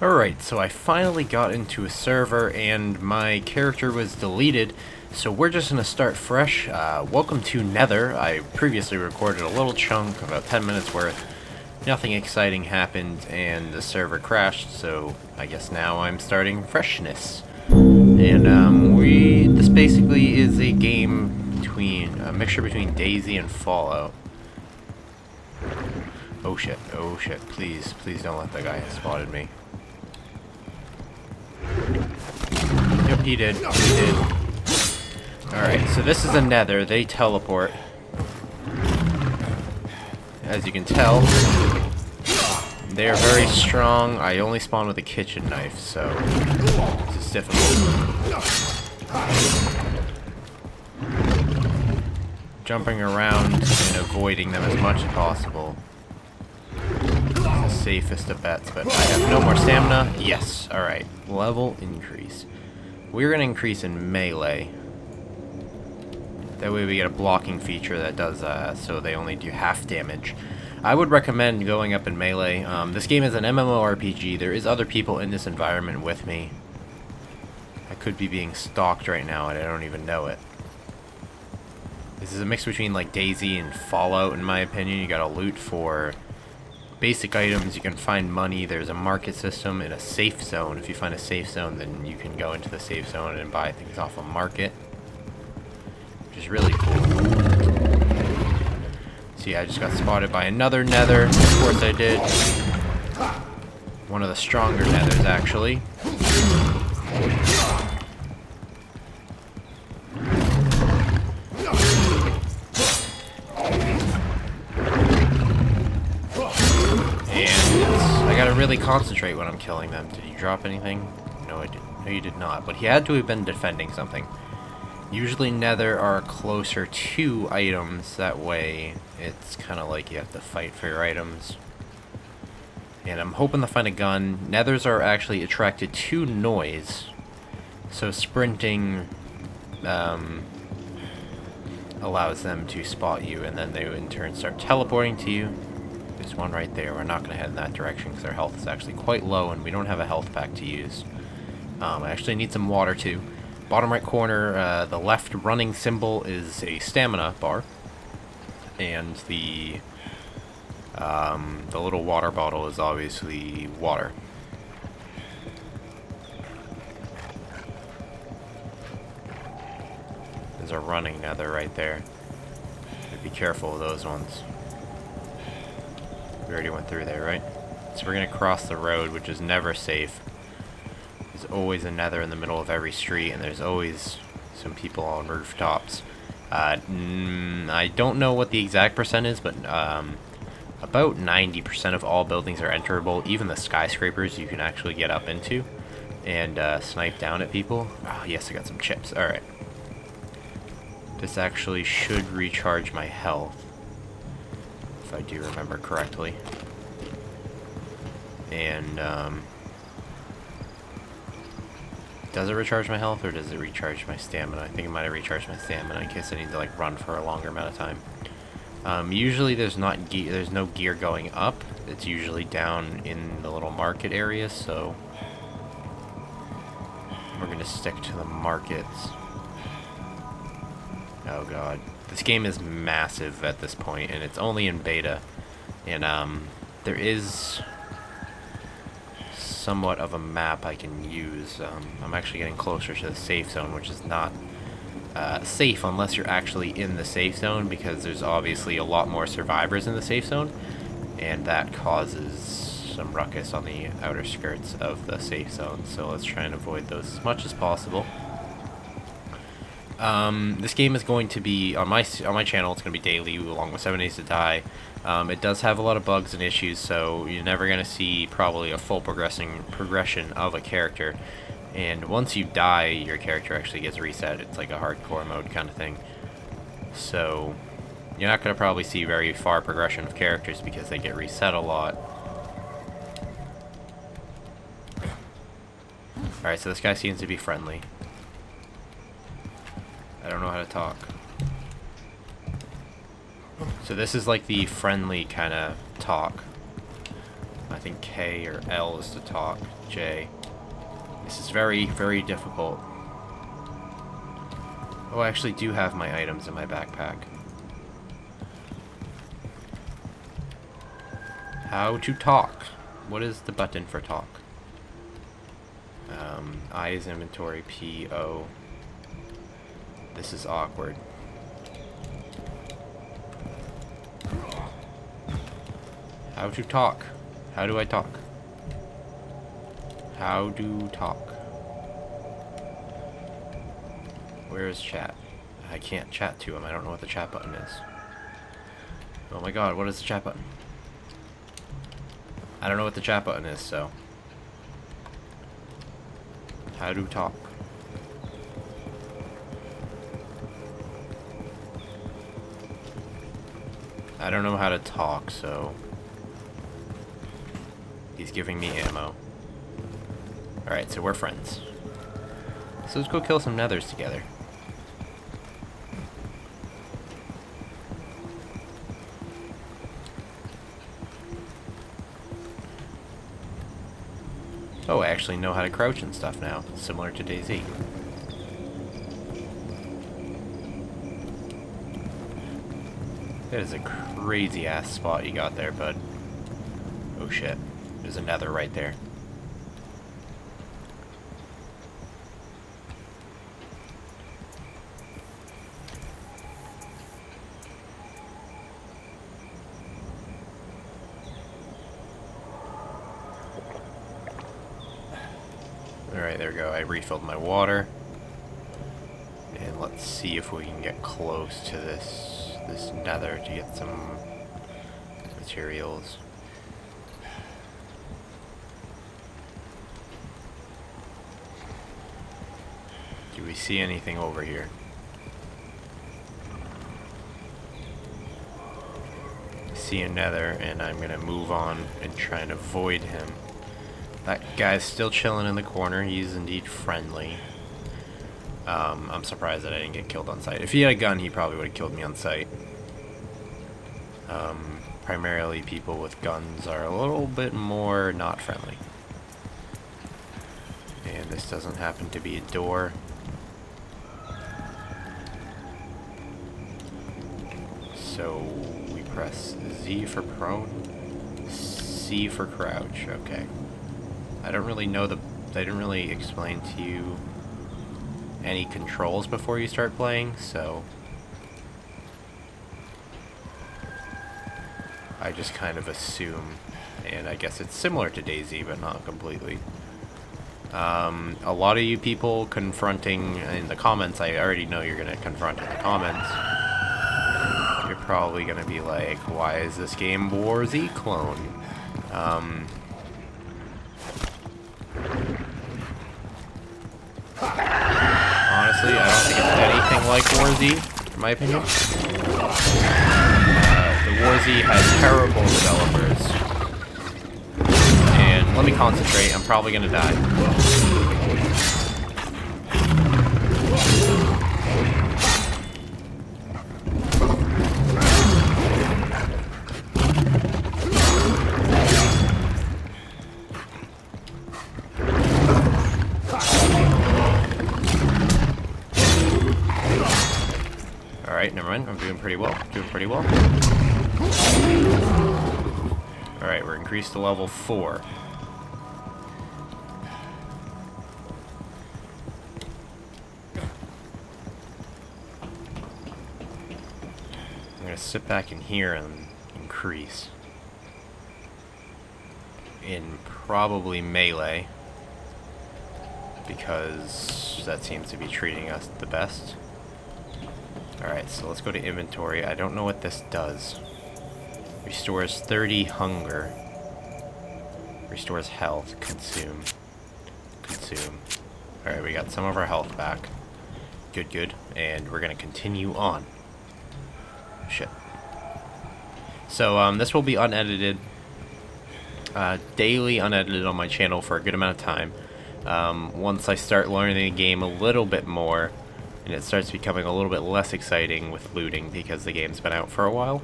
Alright, so I finally got into a server and my character was deleted, so we're just going to start fresh. Welcome to Nether. I previously recorded a little chunk, about 10 minutes worth. Nothing exciting happened and the server crashed, so I guess now I'm starting freshness. And this basically is a game between, a mixture between Daisy and Fallout. Oh shit, please don't let that guy have spotted me. Yep, he did. Alright, so this is a Nether. They teleport. As you can tell, they are very strong. I only spawn with a kitchen knife, so this is difficult. Jumping around and avoiding them as much as possible. The safest of bets, but I have no more stamina. Yes, alright. Level increase. We're going to increase in melee. That way we get a blocking feature that does so they only do half damage. I would recommend going up in melee. This game is an MMORPG. There is other people in this environment with me. I could be being stalked right now and I don't even know it. This is a mix between like Daisy and Fallout in my opinion. You gotta loot for basic items, you can find money, there's a market system and a safe zone. If you find a safe zone, then you can go into the safe zone and buy things off a market, which is really cool. So yeah, I just got spotted by another Nether. Of course I did. One of the stronger Nethers, actually. I gotta really concentrate when I'm killing them. Did he drop anything? No, I didn't. No, you did not. But he had to have been defending something. Usually Nether are closer to items. That way, it's kind of like you have to fight for your items. And I'm hoping to find a gun. Nethers are actually attracted to noise. So sprinting allows them to spot you. And then they in turn start teleporting to you. There's one right there. We're not going to head in that direction because our health is actually quite low and we don't have a health pack to use. I actually need some water too. Bottom right corner, the left running symbol is a stamina bar. And the little water bottle is obviously water. There's a running Nether right there. Be careful of those ones. We already went through there, right? So we're going to cross the road, which is never safe. There's always a Nether in the middle of every street, and there's always some people on rooftops. I don't know what the exact percent is, but about 90% of all buildings are enterable. Even the skyscrapers you can actually get up into and snipe down at people. Oh, yes, I got some chips. Alright. This actually should recharge my health. If I do remember correctly. And, does it recharge my health, or does it recharge my stamina? I think it might have recharged my stamina in case I need to, like, run for a longer amount of time. Usually there's no gear going up. It's usually down in the little market area, so we're gonna stick to the markets. Oh god. This game is massive at this point, and it's only in beta. And there is somewhat of a map I can use. I'm actually getting closer to the safe zone, which is not safe unless you're actually in the safe zone, because there's obviously a lot more survivors in the safe zone, and that causes some ruckus on the outer skirts of the safe zone. So let's try and avoid those as much as possible. This game is going to be on my channel. It's going to be daily, along with 7 Days to Die. It does have a lot of bugs and issues, so you're never going to see probably a full progression of a character. And once you die, your character actually gets reset. It's like a hardcore mode kind of thing. So you're not going to probably see very far progression of characters because they get reset a lot. Alright, so this guy seems to be friendly. I don't know how to talk. So this is like the friendly kind of talk. I think K or L is to talk. J. This is very, very difficult. Oh, I actually do have my items in my backpack. How to talk. What is the button for talk? I is inventory, P, O. This is awkward. How to talk. How do I talk? How do talk? Where is chat? I can't chat to him. I don't know what the chat button is. Oh my god, what is the chat button? I don't know what the chat button is, so. How to talk. I don't know how to talk, so. He's giving me ammo. Alright, so we're friends. So let's go kill some nethers together. Oh, I actually know how to crouch and stuff now, similar to DayZ. That is a crazy ass spot you got there, bud. Oh shit, there's a nether right there. Alright, there we go. I refilled my water. And let's see if we can get close to this nether to get some materials. Do we see anything over here? I see a nether, and I'm gonna move on and try and avoid him. That guy's still chilling in the corner. He's indeed friendly. I'm surprised that I didn't get killed on sight. If he had a gun, he probably would have killed me on sight. Primarily, people with guns are a little bit more not friendly. And this doesn't happen to be a door. So we press Z for prone, C for crouch. Okay. I don't really know they didn't really explain to you any controls before you start playing, so I just kind of assume, and I guess it's similar to DayZ, but not completely. A lot of you people confronting in the comments, I already know you're gonna confront in the comments. You're probably gonna be like, why is this game War Z clone? Honestly, I don't think it's anything like War Z, in my opinion. The War Z has terrible developers. And let me concentrate, I'm probably gonna die. Alright, never mind. I'm doing pretty well. Alright, we're increased to level 4. I'm gonna sit back in here and increase. In probably melee, because that seems to be treating us the best. Alright, so let's go to inventory. I don't know what this does. Restores 30 hunger. Restores health. Consume. Alright, we got some of our health back. Good. And we're gonna continue on. Shit. So, this will be unedited. Daily unedited on my channel for a good amount of time. Once I start learning the game a little bit more, and it starts becoming a little bit less exciting with looting because the game's been out for a while.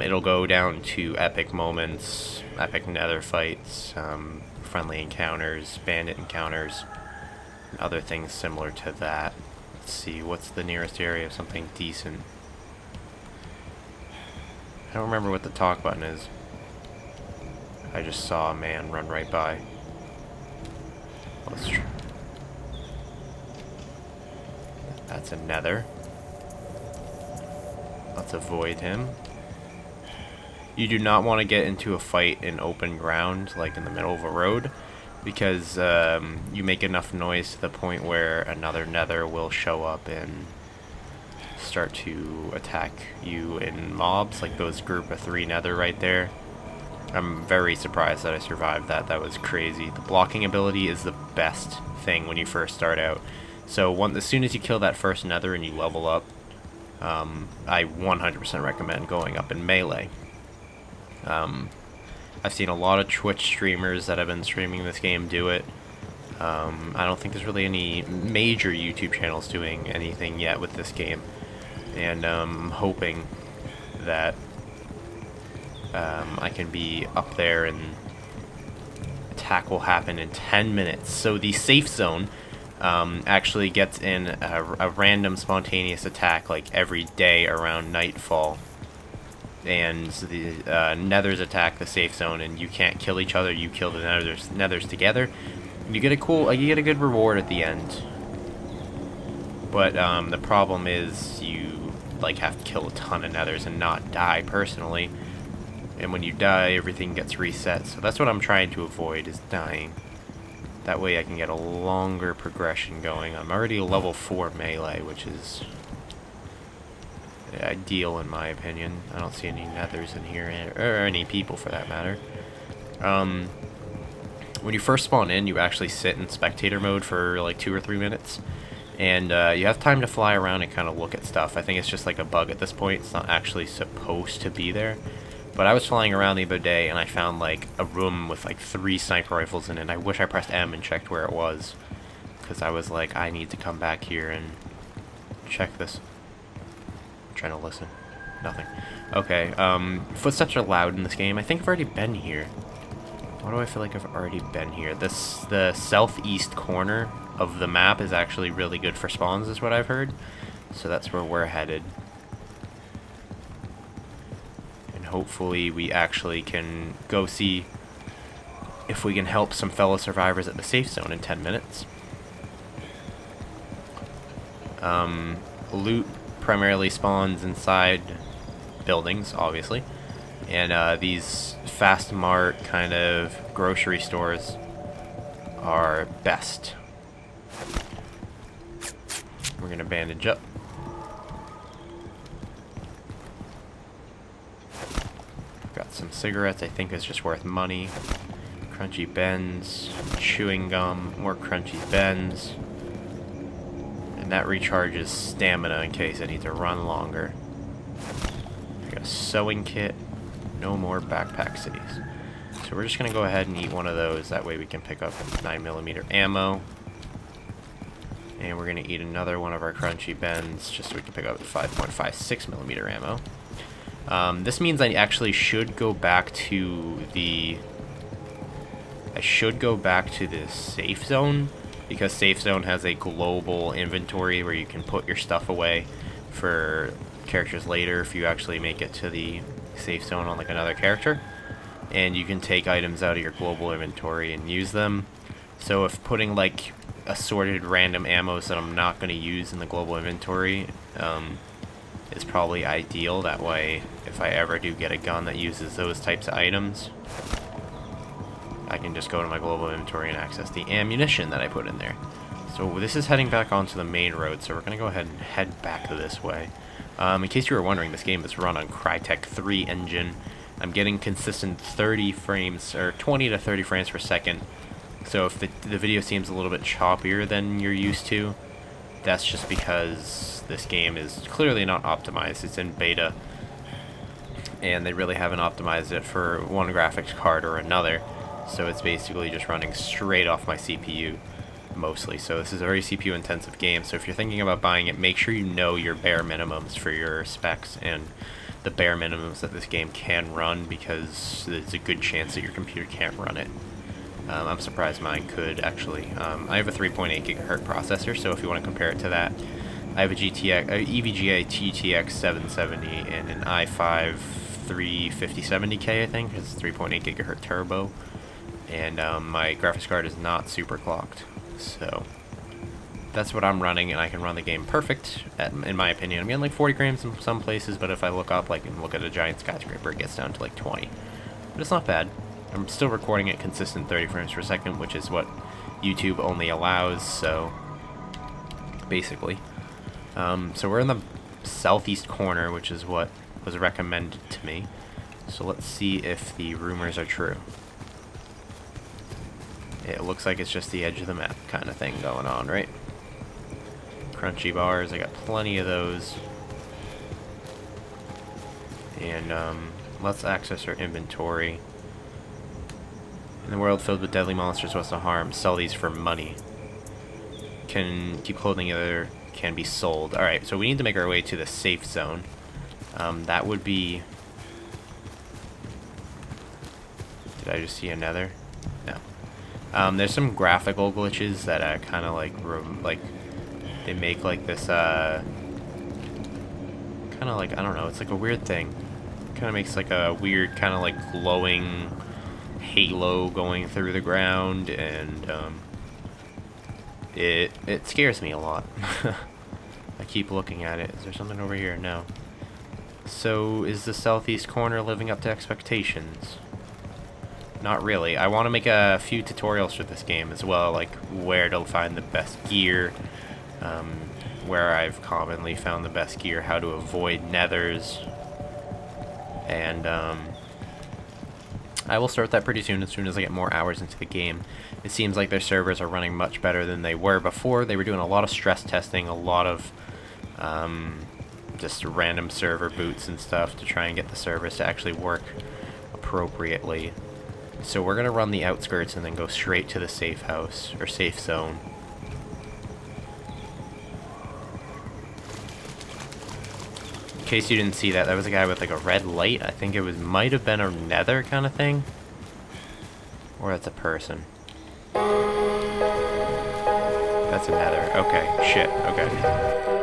It'll go down to epic moments, epic nether fights, friendly encounters, bandit encounters, and other things similar to that. Let's see, what's the nearest area of something decent? I don't remember what the talk button is. I just saw a man run right by. That's a nether. Let's avoid him. You do not want to get into a fight in open ground, like in the middle of a road, because you make enough noise to the point where another nether will show up and start to attack you in mobs, like those group of 3 nether right there. I'm very surprised that I survived that. That was crazy. The blocking ability is the best thing when you first start out. So as soon as you kill that first nether and you level up, I 100% recommend going up in melee. I've seen a lot of Twitch streamers that have been streaming this game do it. I don't think there's really any major YouTube channels doing anything yet with this game. And I'm hoping that I can be up there and attack will happen in 10 minutes. So the safe zone actually gets in a random spontaneous attack like every day around nightfall. And the nethers attack the safe zone, and you can't kill each other. You kill the nethers together. You get you get a good reward at the end. But the problem is you have to kill a ton of nethers and not die personally. And when you die, everything gets reset. So that's what I'm trying to avoid, is dying. That way I can get a longer progression going. I'm already level 4 melee, which is ideal in my opinion. I don't see any nethers in here, or any people for that matter. When you first spawn in, you actually sit in spectator mode for like 2 or 3 minutes. And you have time to fly around and kind of look at stuff. I think it's just like a bug at this point. It's not actually supposed to be there. But I was flying around the other day and I found like a room with like 3 sniper rifles in it. I wish I pressed M and checked where it was, because I was like, I need to come back here and check this. I'm trying to listen. Nothing. Okay, footsteps are loud in this game. I think I've already been here. Why do I feel like I've already been here? The southeast corner of the map is actually really good for spawns, is what I've heard. So that's where we're headed. Hopefully we actually can go see if we can help some fellow survivors at the safe zone in 10 minutes. Loot primarily spawns inside buildings, obviously. And these fast mart kind of grocery stores are best. We're going to bandage up. Got some cigarettes I think is just worth money. Crunchy bends, chewing gum, more crunchy bends. And that recharges stamina in case I need to run longer. I got a sewing kit, no more backpack cities. So we're just going to go ahead and eat one of those, that way we can pick up 9mm ammo. And we're going to eat another one of our crunchy bends, just so we can pick up 5.56mm ammo. This means I actually should go back to the... I should go back to the safe zone, because safe zone has a global inventory where you can put your stuff away for characters later if you actually make it to the safe zone on like another character. And you can take items out of your global inventory and use them. So if putting like assorted random ammos that I'm not going to use in the global inventory is probably ideal. That way, if I ever do get a gun that uses those types of items, I can just go to my global inventory and access the ammunition that I put in there. So this is heading back onto the main road, so we're going to go ahead and head back this way. In case you were wondering, this game is run on Crytek 3 engine. I'm getting consistent 30 frames, or 20 to 30 frames per second. So if the video seems a little bit choppier than you're used to, that's just because this game is clearly not optimized. It's in beta, and they really haven't optimized it for one graphics card or another. So it's basically just running straight off my CPU. mostly. So this is a very CPU intensive game. So if you're thinking about buying it, make sure you know your bare minimums for your specs and the bare minimums that this game can run, because there's a good chance that your computer can't run it. I'm surprised mine could, actually. I have a 3.8 gigahertz processor, so if you want to compare it to that, I have a EVGA GTX 770 and an i5 35070K, I think. It's 3.8 gigahertz turbo, and my graphics card is not super clocked. So that's what I'm running, and I can run the game perfect, in my opinion. I'm getting like 40 frames in some places, but if I look up and look at a giant skyscraper, it gets down to like 20. But it's not bad. I'm still recording at consistent 30 frames per second, which is what YouTube only allows, so basically. So we're in the southeast corner, which is what was recommended to me. So let's see if the rumors are true. It looks like it's just the edge of the map kind of thing going on, right? Crunchy bars, I got plenty of those. And let's access our inventory. In the world filled with deadly monsters, what's the harm? Sell these for money. Can keep clothing other can be sold. Alright, so we need to make our way to the safe zone. That would be... Did I just see a nether? No. There's some graphical glitches that kind of like they make like this kind of like, I don't know, it's like a weird thing. Kind of makes like a weird kind of like glowing halo going through the ground, and it scares me a lot. I keep looking at it. Is there something over here? No. So is the southeast corner living up to expectations? Not really. I want to make a few tutorials for this game as well, like where to find the best gear, where I've commonly found the best gear, how to avoid nethers, and I will start that pretty soon, as I get more hours into the game. It seems like their servers are running much better than they were before. They were doing a lot of stress testing, a lot of just random server boots and stuff to try and get the servers to actually work appropriately. So we're going to run the outskirts and then go straight to the safe house, or safe zone. In case you didn't see that, that was a guy with like a red light. I think it might have been a nether kind of thing. Or that's a person. That's a nether. Okay, shit, okay.